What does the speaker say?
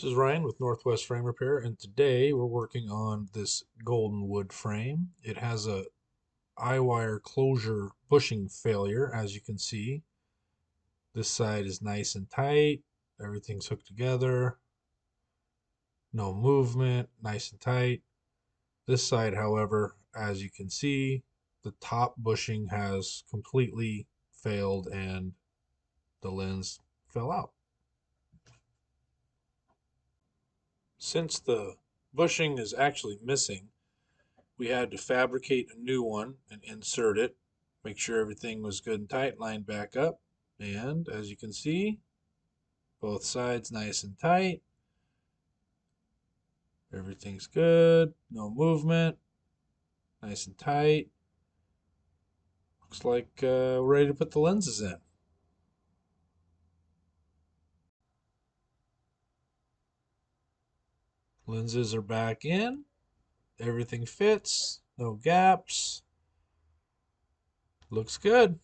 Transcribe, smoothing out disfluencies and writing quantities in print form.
This is Ryan with Northwest Frame Repair, and today we're working on this golden wood frame. It has a eye wire closure bushing failure, as you can see. This side is nice and tight. Everything's hooked together. No movement, nice and tight. This side, however, as you can see, the top bushing has completely failed and the lens fell out. Since the bushing is actually missing, we had to fabricate a new one and insert it, make sure everything was good and tight, lined back up. And as you can see, both sides nice and tight. Everything's good, no movement, nice and tight. Looks like we're ready to put the lenses in. Lenses are back in. Everything fits, no gaps. Looks good.